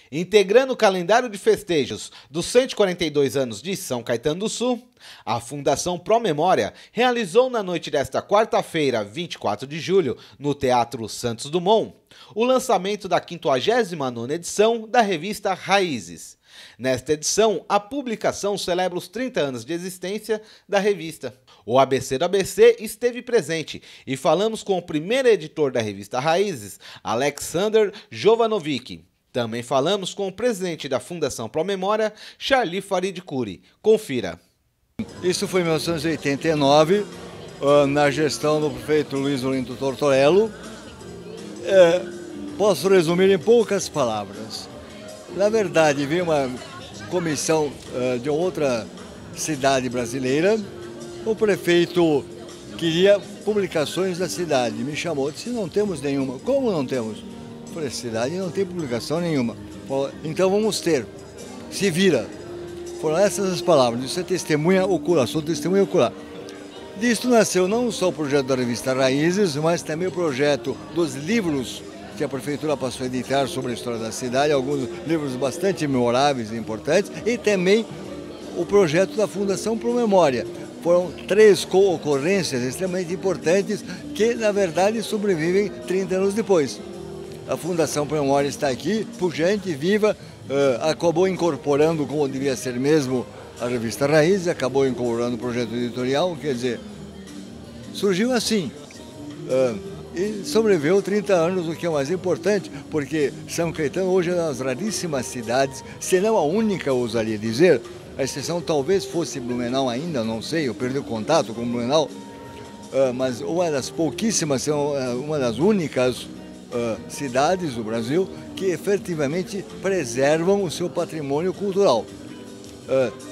Integrando o calendário de festejos dos 142 anos de São Caetano do Sul, a Fundação Pró-Memória realizou na noite desta quarta-feira, 24 de julho, no Teatro Santos Dumont, o lançamento da 59ª edição da revista Raízes. Nesta edição, a publicação celebra os 30 anos de existência da revista. O ABC do ABC esteve presente e falamos com o primeiro editor da revista Raízes, Alexander Jovanovic. Também falamos com o presidente da Fundação Pró-Memória, Charlie Farid Curi. Confira. Isso foi em 1989, na gestão do prefeito Luiz Olinto Tortorello. Posso resumir em poucas palavras. Na verdade, veio uma comissão de outra cidade brasileira. O prefeito queria publicações da cidade. Me chamou, disse, não temos nenhuma. Como não temos? Eu falei, cidade não tem publicação nenhuma. Falei, então vamos ter. Se vira. Foram essas as palavras. Isso é testemunha ocular, sou testemunha ocular. Disto nasceu não só o projeto da revista Raízes, mas também o projeto dos livros que a prefeitura passou a editar sobre a história da cidade, alguns livros bastante memoráveis e importantes, e também o projeto da Fundação Pró-Memória. Foram 3 ocorrências extremamente importantes que, na verdade, sobrevivem 30 anos depois. A Fundação Pró-Memória está aqui, pujante, viva, acabou incorporando, como devia ser mesmo, a revista Raízes, acabou incorporando o projeto editorial, quer dizer, surgiu assim. E sobreviveu 30 anos, o que é o mais importante, porque São Caetano hoje é uma das raríssimas cidades, se não a única, eu ousaria dizer, a exceção talvez fosse Blumenau ainda, não sei, eu perdi o contato com Blumenau, mas uma das pouquíssimas, uma das únicas cidades do Brasil que efetivamente preservam o seu patrimônio cultural.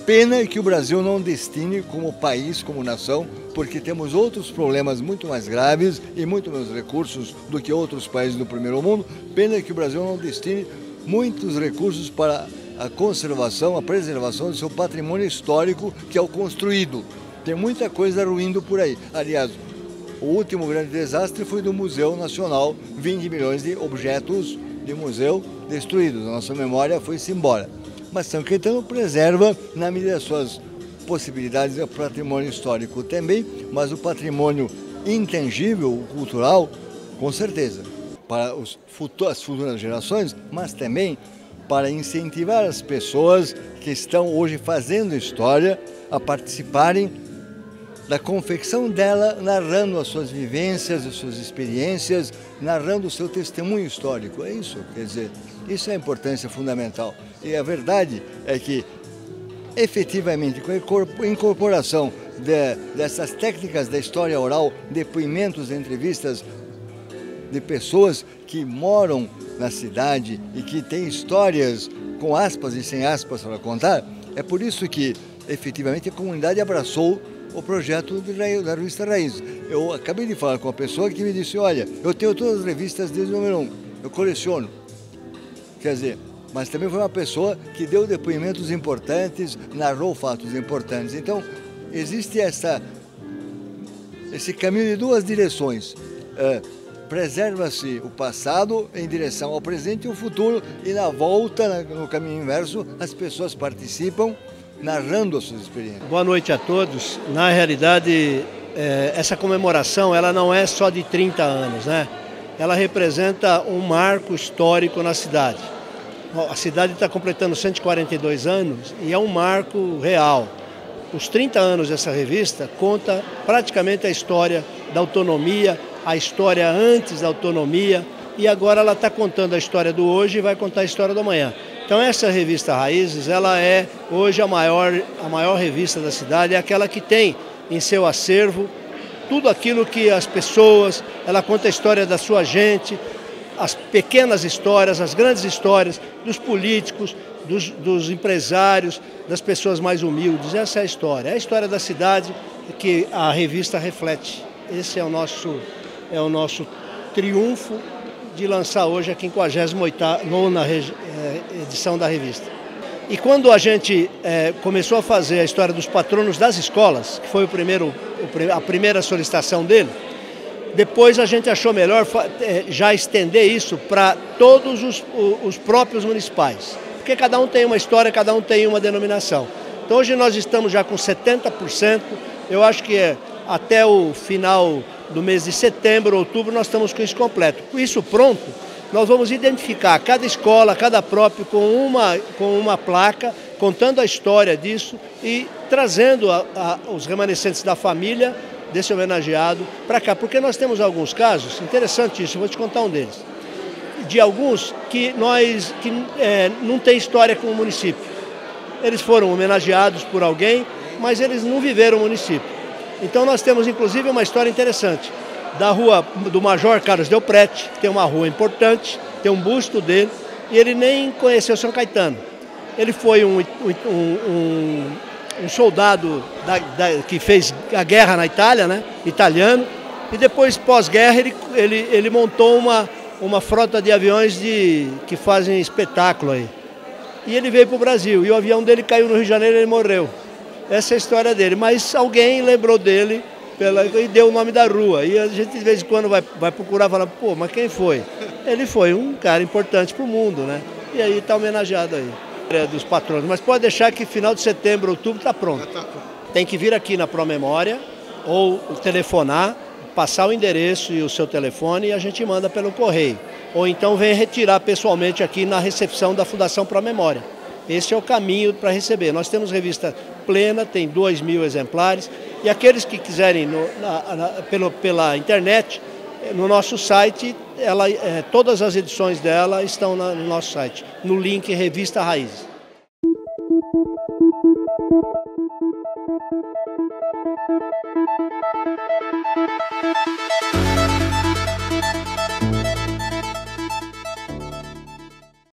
Pena que o Brasil não destine como país, como nação, porque temos outros problemas muito mais graves e muito menos recursos do que outros países do primeiro mundo. Pena que o Brasil não destine muitos recursos para a conservação, a preservação do seu patrimônio histórico, que é o construído. Tem muita coisa ruindo por aí. Aliás, o último grande desastre foi do Museu Nacional, 20 milhões de objetos de museu destruídos. A nossa memória foi-se embora. Mas São Caetano preserva, na medida das suas possibilidades, o patrimônio histórico também, mas o patrimônio intangível, cultural, com certeza, para as futuras gerações, mas também para incentivar as pessoas que estão hoje fazendo história a participarem da confecção dela, narrando as suas vivências, as suas experiências, narrando o seu testemunho histórico. É isso, quer dizer, isso é a importância fundamental. E a verdade é que, efetivamente, com a incorporação dessas técnicas da história oral, depoimentos, entrevistas de pessoas que moram na cidade e que têm histórias com aspas e sem aspas para contar, é por isso que, efetivamente, a comunidade abraçou o projeto da revista Raízes. Eu acabei de falar com uma pessoa que me disse, olha, eu tenho todas as revistas desde o número 1, eu coleciono. Quer dizer, mas também foi uma pessoa que deu depoimentos importantes, narrou fatos importantes. Então, existe esse caminho de 2 direções. Preserva-se o passado em direção ao presente e ao futuro, e na volta, no caminho inverso, as pessoas participam narrando as suas experiências. Boa noite a todos. Na realidade, essa comemoração ela não é só de 30 anos, né? Ela representa um marco histórico na cidade. A cidade está completando 142 anos e é um marco real. Os 30 anos dessa revista conta praticamente a história da autonomia, a história antes da autonomia, e agora ela está contando a história do hoje e vai contar a história do amanhã. Então essa revista Raízes, ela é hoje a maior revista da cidade, é aquela que tem em seu acervo tudo aquilo que as pessoas, ela conta a história da sua gente, as pequenas histórias, as grandes histórias dos políticos, dos empresários, das pessoas mais humildes. Essa é a história da cidade que a revista reflete. Esse é o nosso triunfo de lançar hoje a 58ª edição da revista. E quando a gente começou a fazer a história dos patronos das escolas, que foi a primeira solicitação dele, Depois a gente achou melhor já estender isso para todos os próprios municipais, porque cada um tem uma história, cada um tem uma denominação. Então hoje nós estamos já com 70%, eu acho que até o final do mês de setembro, outubro, nós estamos com isso completo. Com isso pronto, nós vamos identificar cada escola, cada próprio com uma placa, contando a história disso e trazendo os remanescentes da família desse homenageado para cá, porque nós temos alguns casos, interessante isso, eu vou te contar um deles, de alguns que não tem história com o município. Eles foram homenageados por alguém, mas eles não viveram o município. Então nós temos inclusive uma história interessante, da rua do Major Carlos Delprete, que tem uma rua importante, tem um busto dele, e ele nem conheceu São Caetano. Ele foi um soldado que fez a guerra na Itália, né? Italiano, e depois, pós-guerra, ele montou uma frota de aviões que fazem espetáculo aí. E ele veio para o Brasil, e o avião dele caiu no Rio de Janeiro e ele morreu. Essa é a história dele, mas alguém lembrou dele e deu o nome da rua. E a gente de vez em quando vai procurar e fala, pô, mas quem foi? Ele foi um cara importante para o mundo, né? E aí está homenageado aí. Dos patronos, mas pode deixar que final de setembro, outubro está pronto. Tem que vir aqui na Promemória ou telefonar, passar o endereço e o seu telefone e a gente manda pelo correio. Ou então vem retirar pessoalmente aqui na recepção da Fundação Promemória. Esse é o caminho para receber. Nós temos revista plena, tem 2.000 exemplares e aqueles que quiserem pela internet, no nosso site, todas as edições dela estão no nosso site, no link Revista Raízes.